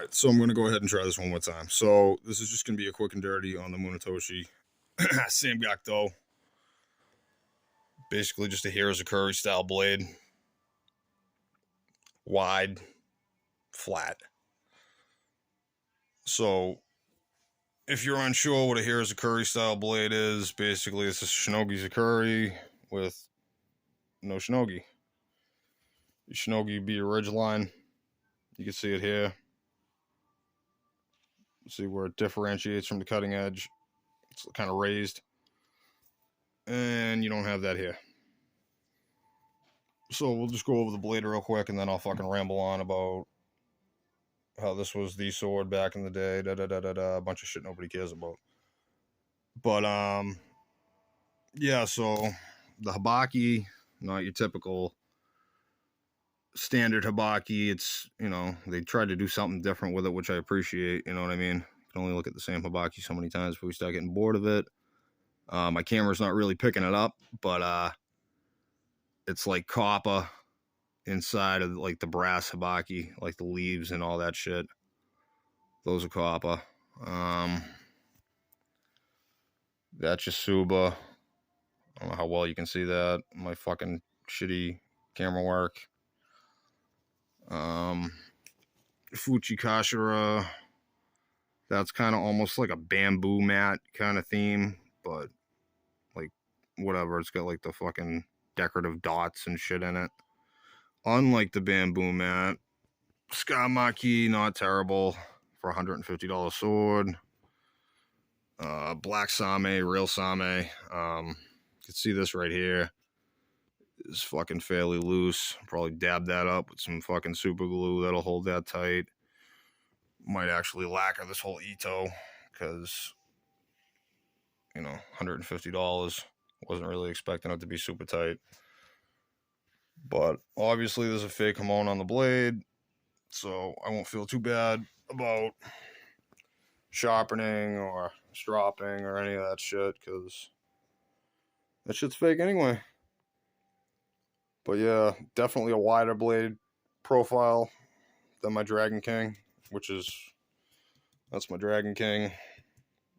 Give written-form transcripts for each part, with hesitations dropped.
Alright, so I'm going to go ahead and try this one more time. So this is just going to be a quick and dirty on the munetoshi Samgakdo. Basically just a Heroes of Curry style blade. Wide, flat. So if you're unsure what a Heroes of Curry style blade is, basically it's a Shinogi Zakuri with no Shinogi. Your Shinogi would be your ridge line. You can see it here. See where it differentiates from the cutting edge. It's kind of raised. And you don't have that here. So we'll just go over the blade real quick, and then I'll fucking ramble on about how this was the sword back in the day, a bunch of shit nobody cares about. But yeah, so the habaki, not your typical standard habaki. It's, you know, they tried to do something different with it, which I appreciate. You know what I mean? You can only look at the same habaki so many times before we start getting bored of it. My camera's not really picking it up, but it's like copper inside of like the brass habaki, like the leaves and all that shit. Those are copper. That's Yasuba. I don't know how well you can see that. My fucking shitty camera work. Fuchi Kashira. That's kind of almost like a bamboo mat kind of theme, but like whatever. It's got like the fucking decorative dots and shit in it. Unlike the bamboo mat, Skamaki, not terrible for $150 sword. Black Same, real Same. You can see this right here. It's fucking fairly loose. Probably dab that up with some fucking super glue. That'll hold that tight. Might actually lacquer this whole Ito because, you know, $150. Wasn't really expecting it to be super tight. But obviously there's a fake Hamon on the blade, so I won't feel too bad about sharpening or stropping or any of that shit, because that shit's fake anyway. But yeah, definitely a wider blade profile than my Dragon King, that's my Dragon King.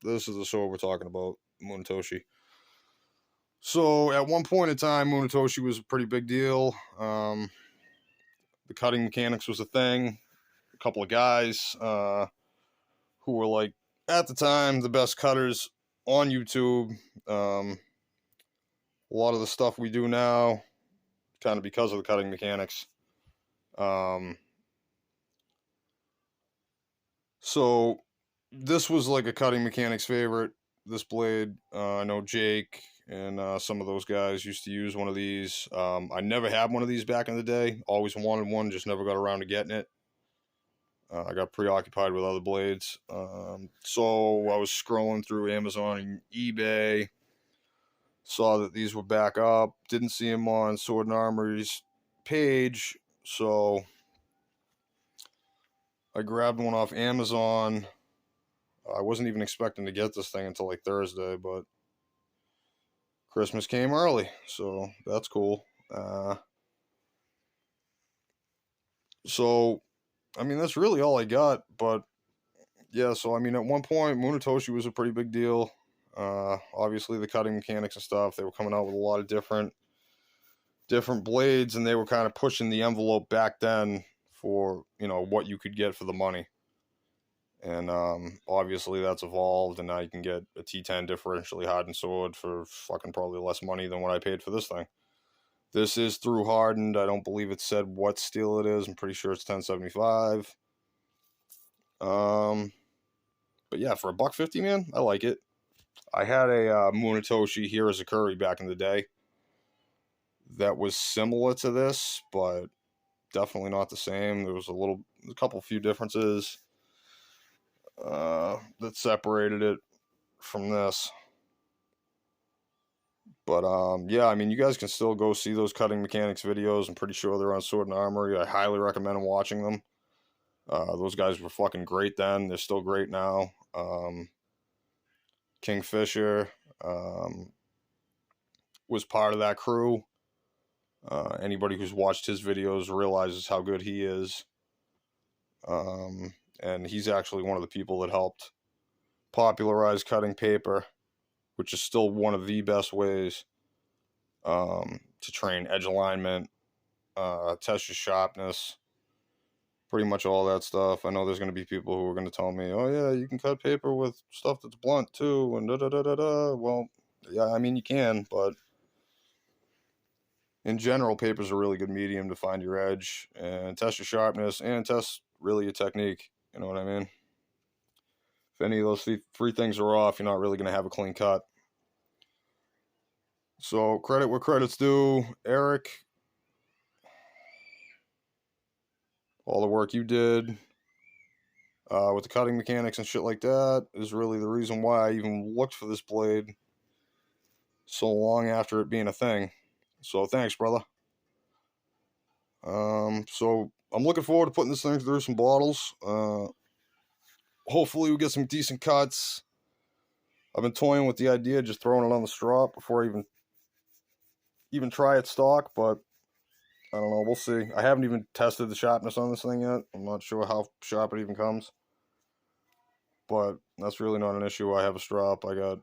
This is the sword we're talking about, munetoshi. So at one point in time, munetoshi was a pretty big deal. The cutting mechanics was a thing. A couple of guys who were like, at the time, the best cutters on YouTube. A lot of the stuff we do now, kind of because of the cutting mechanics. So this was like a cutting mechanics favorite, this blade. I know Jake and some of those guys used to use one of these. I never had one of these back in the day. Always wanted one, just never got around to getting it. I got preoccupied with other blades. So I was scrolling through Amazon and eBay. Saw that these were back up. Didn't see them on Sword and Armory's page. So I grabbed one off Amazon. I wasn't even expecting to get this thing until like Thursday, but Christmas came early. So that's cool. So I mean, that's really all I got, but yeah, so I mean, at one point, munetoshi was a pretty big deal. Obviously, the cutting mechanics and stuff, they were coming out with a lot of different blades, and they were kind of pushing the envelope back then for, you know, what you could get for the money. And obviously, that's evolved, and now you can get a T10 differentially hardened sword for fucking probably less money than what I paid for this thing. This is through hardened. I don't believe it said what steel it is. I'm pretty sure it's 1075. But yeah, for $150, man, I like it. I had a munetoshi Heroes of Curry back in the day that was similar to this, but definitely not the same. There was a couple few differences that separated it from this. But yeah, I mean, you guys can still go see those cutting mechanics videos. I'm pretty sure they're on Sword and Armory. I highly recommend watching them. Those guys were fucking great then. They're still great now. Kingfisher was part of that crew. Anybody who's watched his videos realizes how good he is. And he's actually one of the people that helped popularize cutting paper, which is still one of the best ways to train edge alignment, test your sharpness, pretty much all that stuff. I know there's going to be people who are going to tell me, oh, yeah, you can cut paper with stuff that's blunt too, and da-da-da-da-da. Well, yeah, I mean, you can, but in general, paper's a really good medium to find your edge and test your sharpness and test really your technique. You know what I mean? If any of those three things are off, you're not really going to have a clean cut. So credit where credit's due. Eric, all the work you did with the cutting mechanics and shit like that is really the reason why I even looked for this blade so long after it being a thing. So thanks, brother. So I'm looking forward to putting this thing through some bottles. Hopefully we get some decent cuts. I've been toying with the idea of just throwing it on the strop before I even try it stock, but I don't know. We'll see. I haven't even tested the sharpness on this thing yet. I'm not sure how sharp it even comes, but that's really not an issue. I have a strop. I got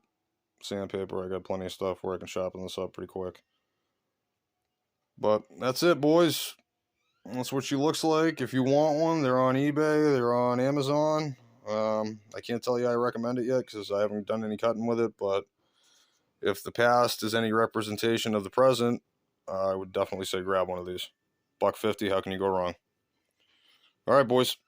sandpaper. I got plenty of stuff where I can sharpen this up pretty quick. But that's it, boys. That's what she looks like. If you want one, they're on eBay. They're on Amazon. I can't tell you I recommend it yet because I haven't done any cutting with it, but if the past is any representation of the present, I would definitely say grab one of these. $150, how can you go wrong? All right, boys.